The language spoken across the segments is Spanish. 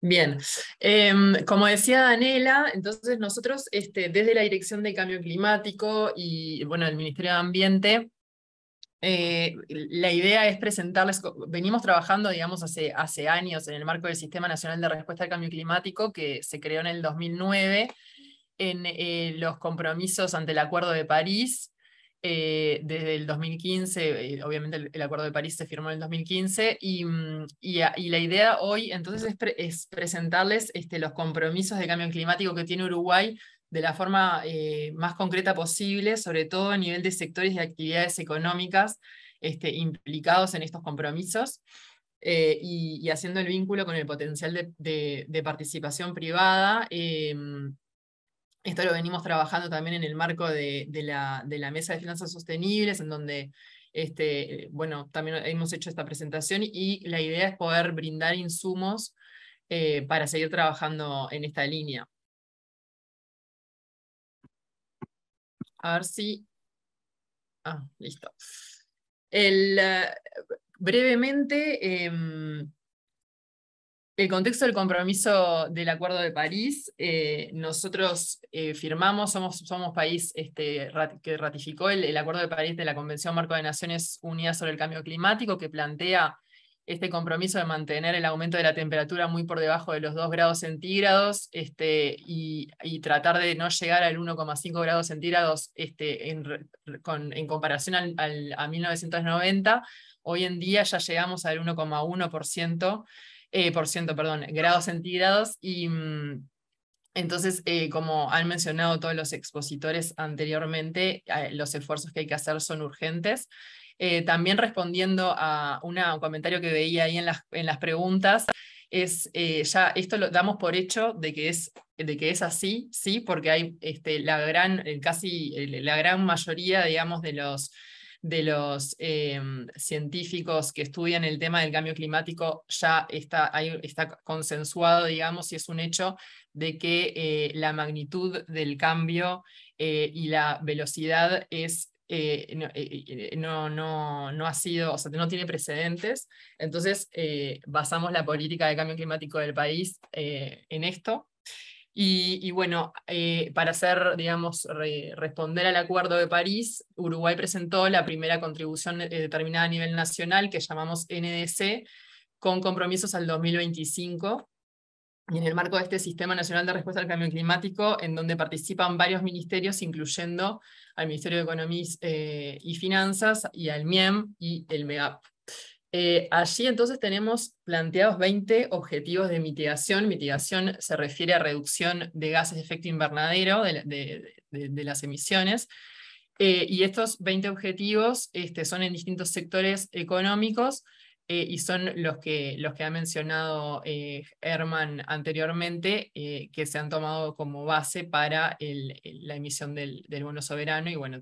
Bien, como decía Daniela, entonces nosotros desde la Dirección de Cambio Climático y bueno, el Ministerio de Ambiente, la idea es presentarles, venimos trabajando, digamos, hace años en el marco del Sistema Nacional de Respuesta al Cambio Climático, que se creó en el 2009, en los compromisos ante el Acuerdo de París. Desde el 2015, obviamente el Acuerdo de París se firmó en el 2015, y la idea hoy entonces es presentarles los compromisos de cambio climático que tiene Uruguay de la forma más concreta posible, sobre todo a nivel de sectores y actividades económicas implicados en estos compromisos. Y haciendo el vínculo con el potencial de participación privada. Esto lo venimos trabajando también en el marco de la Mesa de Finanzas Sostenibles, en donde bueno, también hemos hecho esta presentación, y la idea es poder brindar insumos para seguir trabajando en esta línea. A ver si... Ah, listo. Brevemente, el contexto del compromiso del Acuerdo de París, nosotros firmamos, somos país que ratificó el Acuerdo de París de la Convención Marco de Naciones Unidas sobre el Cambio Climático, que plantea este compromiso de mantener el aumento de la temperatura muy por debajo de los 2 grados centígrados, y tratar de no llegar al 1,5 grados centígrados en comparación a 1990. Hoy en día ya llegamos al 1,1%. Grados centígrados, y entonces, como han mencionado todos los expositores anteriormente, los esfuerzos que hay que hacer son urgentes. También respondiendo a un comentario que veía ahí en las preguntas, ya esto lo damos por hecho de que es así, ¿sí? Porque hay la gran mayoría, digamos, de los científicos que estudian el tema del cambio climático ya está consensuado, digamos, y es un hecho de que la magnitud del cambio y la velocidad no ha sido, o sea, no tiene precedentes. Entonces, basamos la política de cambio climático del país en esto. Y bueno, para digamos, responder al Acuerdo de París, Uruguay presentó la primera contribución determinada a nivel nacional, que llamamos NDC, con compromisos al 2025. Y en el marco de este Sistema Nacional de Respuesta al Cambio Climático, en donde participan varios ministerios, incluyendo al Ministerio de Economía y Finanzas, y al MIEM y el MEGAP. Allí entonces tenemos planteados 20 objetivos de mitigación. Mitigación se refiere a reducción de gases de efecto invernadero de las emisiones. Y estos 20 objetivos son en distintos sectores económicos, y son los que ha mencionado Herman anteriormente, que se han tomado como base para la emisión del bono soberano, y bueno,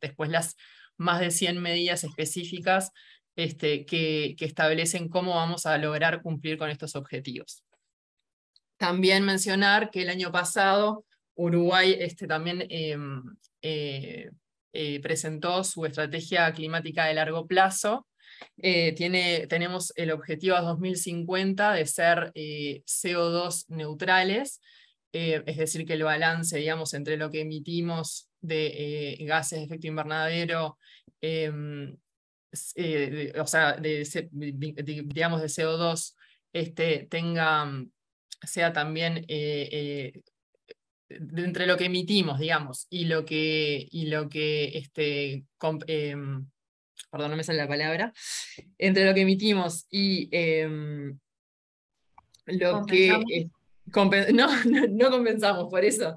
después las más de 100 medidas específicas que establecen cómo vamos a lograr cumplir con estos objetivos. También mencionar que el año pasado Uruguay también presentó su estrategia climática de largo plazo. Tenemos el objetivo a 2050 de ser CO2 neutrales, es decir, que el balance, digamos, entre lo que emitimos de gases de efecto invernadero, o sea, digamos, de CO2, sea también entre lo que emitimos, digamos, perdón, no me sale la palabra, entre lo que emitimos y lo que... no compensamos, por eso.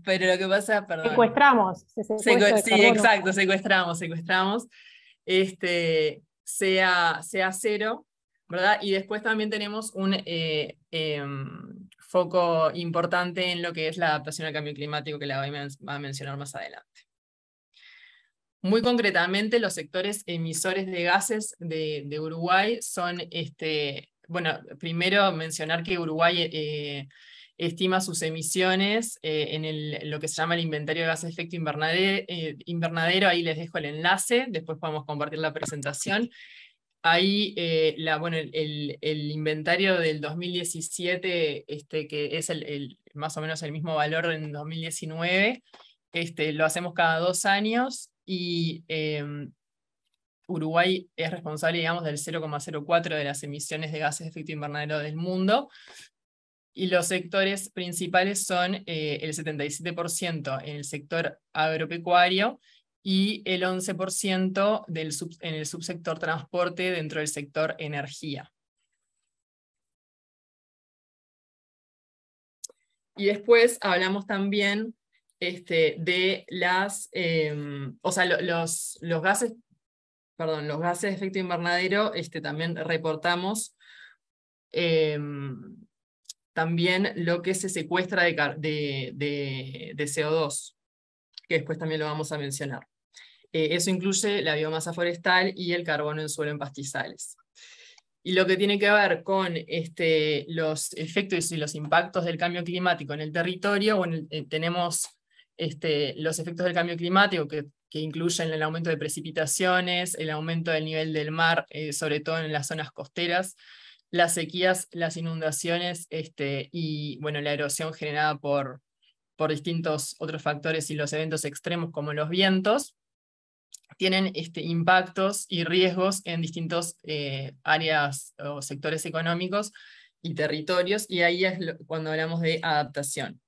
Pero lo que pasa, perdón. Secuestramos, se secuestra de Sí, carbono. exacto, secuestramos, sea cero, ¿verdad? Y después también tenemos un foco importante en lo que es la adaptación al cambio climático, que la va a mencionar más adelante. Muy concretamente, los sectores emisores de gases de Uruguay son, bueno, primero mencionar que Uruguay estima sus emisiones en lo que se llama el inventario de gases de efecto invernadero. Ahí les dejo el enlace, después podemos compartir la presentación. ahí, bueno, el inventario del 2017, que es más o menos el mismo valor en 2019, lo hacemos cada 2 años, y Uruguay es responsable, digamos, del 0,04 de las emisiones de gases de efecto invernadero del mundo, y los sectores principales son el 77% en el sector agropecuario y el 11% en el subsector transporte dentro del sector energía. Y después hablamos también de o sea, los gases, perdón, los gases de efecto invernadero, también reportamos también lo que se secuestra de CO2, que después también lo vamos a mencionar. Eso incluye la biomasa forestal y el carbono en suelo en pastizales. Y lo que tiene que ver con los efectos y los impactos del cambio climático en el territorio, bueno, tenemos los efectos del cambio climático que incluyen el aumento de precipitaciones, el aumento del nivel del mar, sobre todo en las zonas costeras, las sequías, las inundaciones, y bueno, la erosión generada por distintos otros factores y los eventos extremos como los vientos, tienen impactos y riesgos en distintos áreas o sectores económicos y territorios, y ahí es cuando hablamos de adaptación.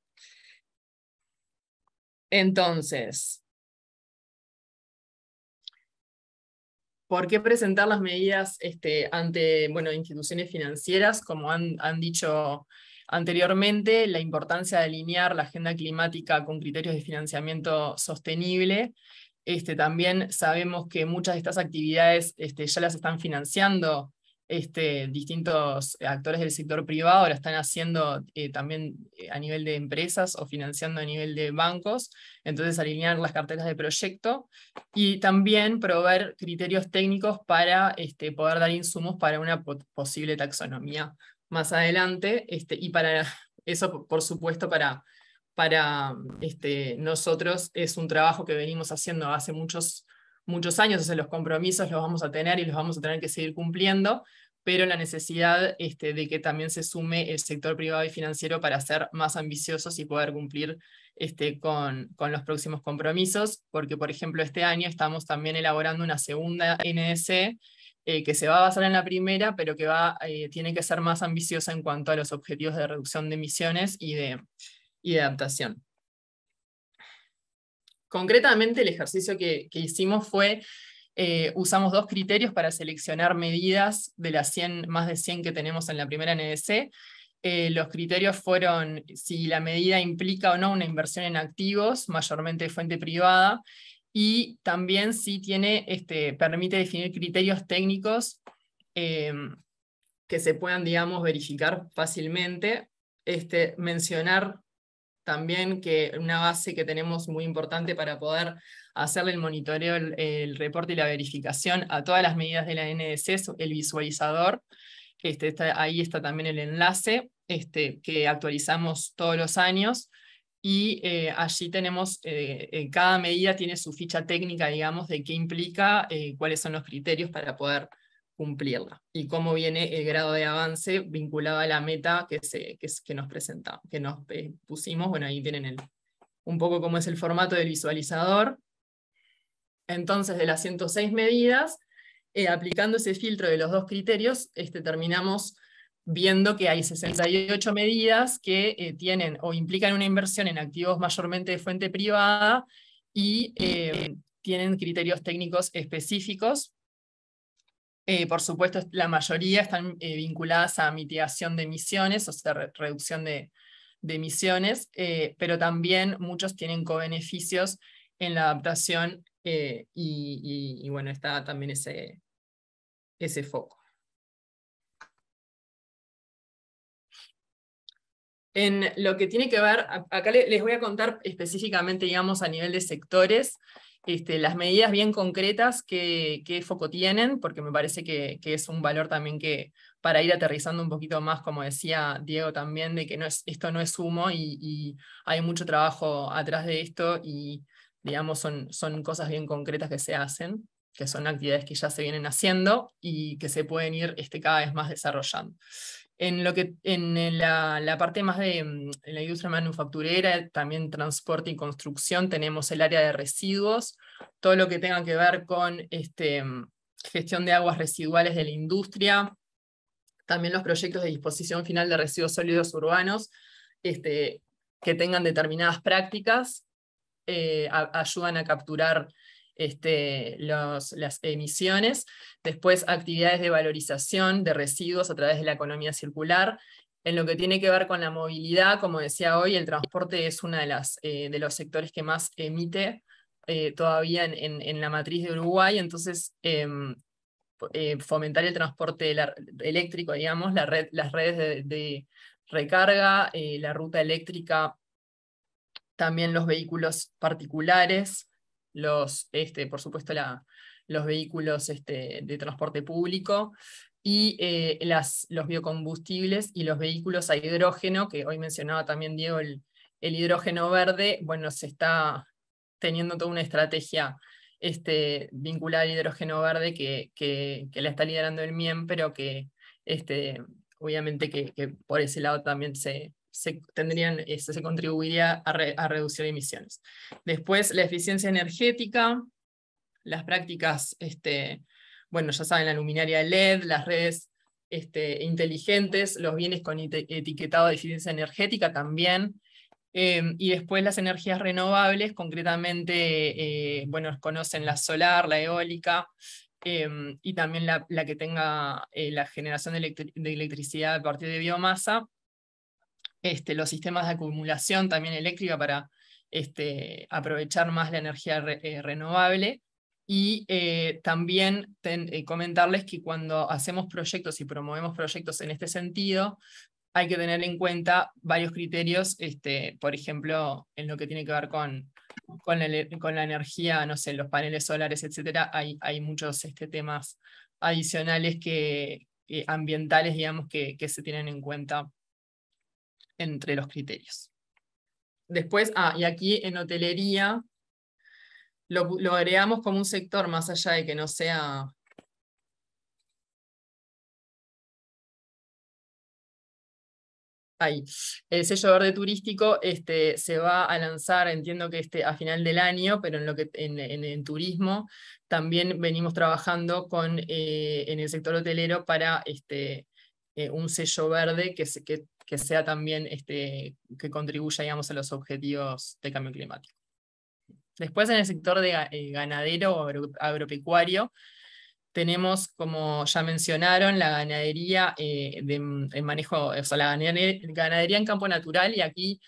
Entonces, ¿por qué presentar las medidas ante instituciones financieras? Como han dicho anteriormente, la importancia de alinear la agenda climática con criterios de financiamiento sostenible. También sabemos que muchas de estas actividades ya las están financiando distintos actores del sector privado, lo están haciendo también a nivel de empresas o financiando a nivel de bancos. Entonces, alinear las carteras de proyecto y también proveer criterios técnicos para poder dar insumos para una posible taxonomía más adelante, y para eso, por supuesto, para nosotros es un trabajo que venimos haciendo hace muchos años. O sea, los compromisos los vamos a tener y los vamos a tener que seguir cumpliendo, pero la necesidad de que también se sume el sector privado y financiero para ser más ambiciosos y poder cumplir con los próximos compromisos, porque por ejemplo este año estamos también elaborando una segunda NDC, que se va a basar en la primera, pero que tiene que ser más ambiciosa en cuanto a los objetivos de reducción de emisiones y de adaptación. Concretamente, el ejercicio que hicimos fue, usamos 2 criterios para seleccionar medidas de las más de 100 que tenemos en la primera NDC. Los criterios fueron si la medida implica o no una inversión en activos, mayormente de fuente privada, y también si permite definir criterios técnicos que se puedan, digamos, verificar fácilmente. Mencionar también que una base que tenemos muy importante para poder hacerle el monitoreo, el reporte y la verificación a todas las medidas de la NDC es el visualizador. Ahí está también el enlace, que actualizamos todos los años, y allí tenemos, cada medida tiene su ficha técnica, digamos, de qué implica, cuáles son los criterios para poder cumplirla, y cómo viene el grado de avance vinculado a la meta que nos presentamos, que nos pusimos. Bueno, ahí tienen un poco cómo es el formato del visualizador. Entonces, de las 106 medidas, aplicando ese filtro de los 2 criterios, terminamos viendo que hay 68 medidas que tienen o implican una inversión en activos mayormente de fuente privada y tienen criterios técnicos específicos. Por supuesto, la mayoría están vinculadas a mitigación de emisiones, o sea, reducción de emisiones, pero también muchos tienen cobeneficios en la adaptación, y bueno, está también ese foco. En lo que tiene que ver, acá les voy a contar específicamente, digamos, a nivel de sectores, las medidas bien concretas qué foco tienen, porque me parece que es un valor también que para ir aterrizando un poquito más, como decía Diego también, de que esto no es humo, y hay mucho trabajo atrás de esto, y digamos son cosas bien concretas que se hacen. que son actividades que ya se vienen haciendo y que se pueden ir cada vez más desarrollando. En la parte más de en la industria manufacturera, también transporte y construcción, tenemos el área de residuos, todo lo que tenga que ver con gestión de aguas residuales de la industria, también los proyectos de disposición final de residuos sólidos urbanos, que tengan determinadas prácticas, ayudan a capturar las emisiones. Después, actividades de valorización de residuos a través de la economía circular. En lo que tiene que ver con la movilidad, como decía hoy, el transporte es uno de los sectores que más emite todavía en la matriz de Uruguay, entonces fomentar el transporte eléctrico, digamos, las redes de recarga, la ruta eléctrica, también los vehículos particulares, por supuesto los vehículos de transporte público, y los biocombustibles y los vehículos a hidrógeno, que hoy mencionaba también Diego, el hidrógeno verde. Bueno, se está teniendo toda una estrategia vinculada al hidrógeno verde que la está liderando el MIEM, pero que obviamente que por ese lado también se contribuiría a reducir emisiones. Después, la eficiencia energética, las prácticas, bueno, ya saben, la luminaria LED, las redes inteligentes, los bienes con etiquetado de eficiencia energética también. Y después las energías renovables, concretamente, bueno, conocen la solar, la eólica, y también la que tenga la generación de electricidad a partir de biomasa, los sistemas de acumulación también eléctrica para aprovechar más la energía renovable. Y también comentarles que cuando hacemos proyectos y promovemos proyectos en este sentido, hay que tener en cuenta varios criterios, por ejemplo, en lo que tiene que ver con la energía, no sé, los paneles solares, etc. Hay muchos temas adicionales ambientales, digamos, que se tienen en cuenta entre los criterios. Después, y aquí en hotelería, lo agregamos como un sector más allá de que no sea... Ahí. El sello verde turístico se va a lanzar, entiendo que a final del año, pero en turismo también venimos trabajando en el sector hotelero para un sello verde que sea también que contribuya, digamos, a los objetivos de cambio climático. Después, en el sector de ganadero o agropecuario, tenemos, como ya mencionaron, la ganadería en manejo, o sea, la ganadería en campo natural, y aquí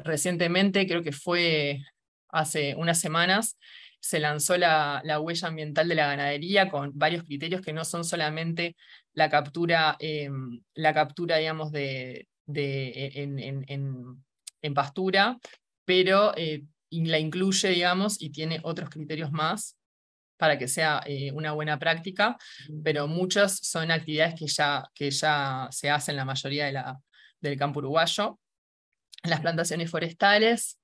recientemente, creo que fue hace unas semanas, se lanzó la huella ambiental de la ganadería con varios criterios que no son solamente la captura, digamos, en pastura, pero la incluye, digamos, y tiene otros criterios más para que sea una buena práctica, pero muchas son actividades que ya se hacen en la mayoría del campo uruguayo. Las plantaciones forestales,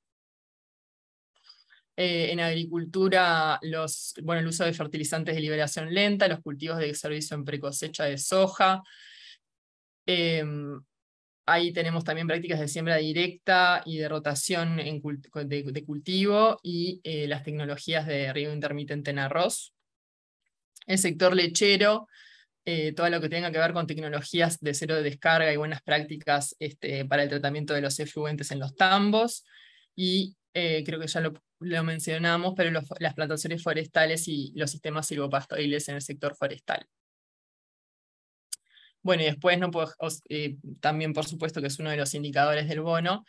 en agricultura, el uso de fertilizantes de liberación lenta, los cultivos de servicio en precosecha de soja. Ahí tenemos también prácticas de siembra directa y de rotación de cultivo, y las tecnologías de riego intermitente en arroz. El sector lechero, todo lo que tenga que ver con tecnologías de cero de descarga y buenas prácticas para el tratamiento de los efluentes en los tambos. Y creo que ya lo mencionamos, pero las plantaciones forestales y los sistemas silvopastoriles en el sector forestal. Bueno, y después también, por supuesto, que es uno de los indicadores del bono,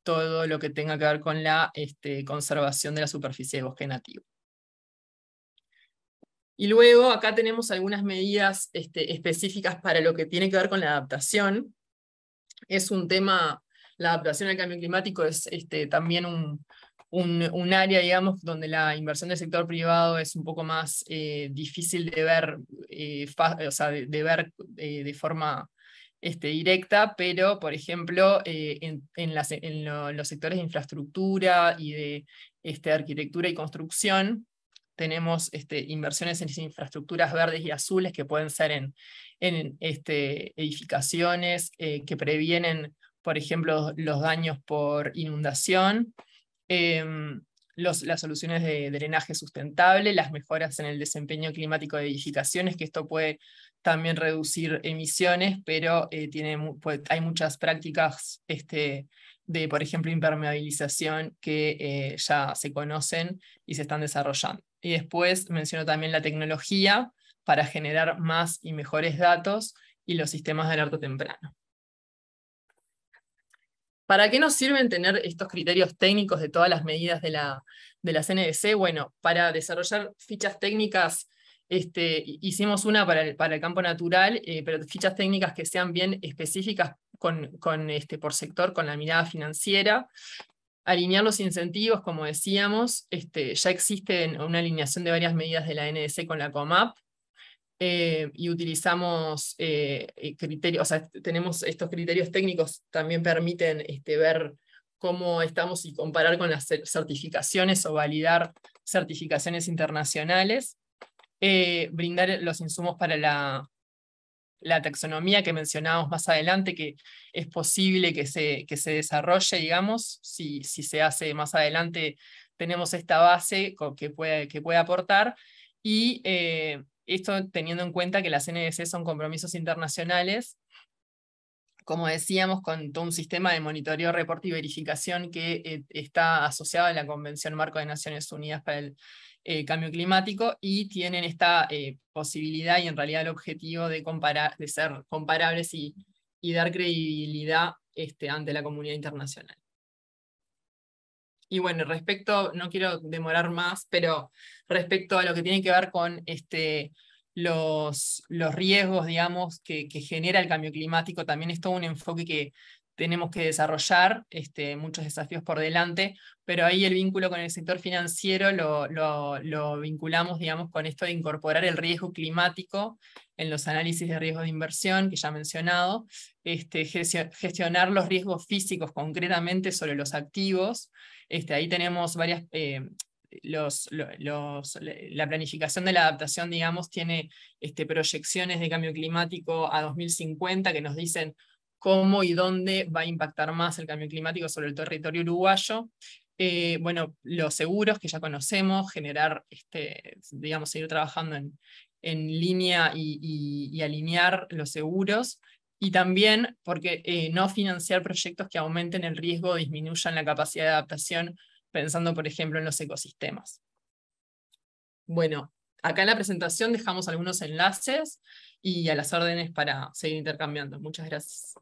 todo lo que tenga que ver con la conservación de la superficie de bosque nativo. Y luego acá tenemos algunas medidas específicas para lo que tiene que ver con la adaptación. Es un tema, la adaptación al cambio climático es también un área, digamos, donde la inversión del sector privado es un poco más difícil de ver, o sea, de ver de forma directa, pero, por ejemplo, en los sectores de infraestructura y de arquitectura y construcción, tenemos inversiones en infraestructuras verdes y azules que pueden ser en edificaciones que previenen, por ejemplo, los daños por inundación, las soluciones de drenaje sustentable, las mejoras en el desempeño climático de edificaciones, que esto puede también reducir emisiones, pero hay muchas prácticas de, por ejemplo, impermeabilización que ya se conocen y se están desarrollando. Y después menciono también la tecnología para generar más y mejores datos y los sistemas de alerta temprano. ¿Para qué nos sirven tener estos criterios técnicos de todas las medidas de la CNBC? Bueno, para desarrollar fichas técnicas, hicimos una para el campo natural, pero fichas técnicas que sean bien específicas por sector, con la mirada financiera. Alinear los incentivos, como decíamos, ya existe una alineación de varias medidas de la NDC con la COMAP, y utilizamos criterios, o sea, tenemos estos criterios técnicos, también permiten ver cómo estamos y comparar con las certificaciones o validar certificaciones internacionales, brindar los insumos para la taxonomía que mencionábamos más adelante, que es posible que se desarrolle, digamos, si se hace más adelante, tenemos esta base que puede aportar, y esto teniendo en cuenta que las NDC son compromisos internacionales, como decíamos, con todo un sistema de monitoreo, reporte y verificación que está asociado a la Convención Marco de Naciones Unidas para el Cambio Climático, y tienen esta posibilidad y en realidad el objetivo de ser comparables y dar credibilidad ante la comunidad internacional. Y bueno, no quiero demorar más, pero respecto a lo que tiene que ver con los riesgos, digamos, que genera el cambio climático, también es todo un enfoque que tenemos que desarrollar, muchos desafíos por delante, pero ahí el vínculo con el sector financiero lo vinculamos, digamos, con esto de incorporar el riesgo climático en los análisis de riesgo de inversión, que ya he mencionado, gestionar los riesgos físicos concretamente sobre los activos. Ahí tenemos varias, la planificación de la adaptación, digamos, tiene proyecciones de cambio climático a 2050 que nos dicen cómo y dónde va a impactar más el cambio climático sobre el territorio uruguayo. Bueno, los seguros que ya conocemos, generar, digamos, seguir trabajando en línea y alinear los seguros. Y también porque no financiar proyectos que aumenten el riesgo o disminuyan la capacidad de adaptación, pensando, por ejemplo, en los ecosistemas. Bueno, acá en la presentación dejamos algunos enlaces y a las órdenes para seguir intercambiando. Muchas gracias.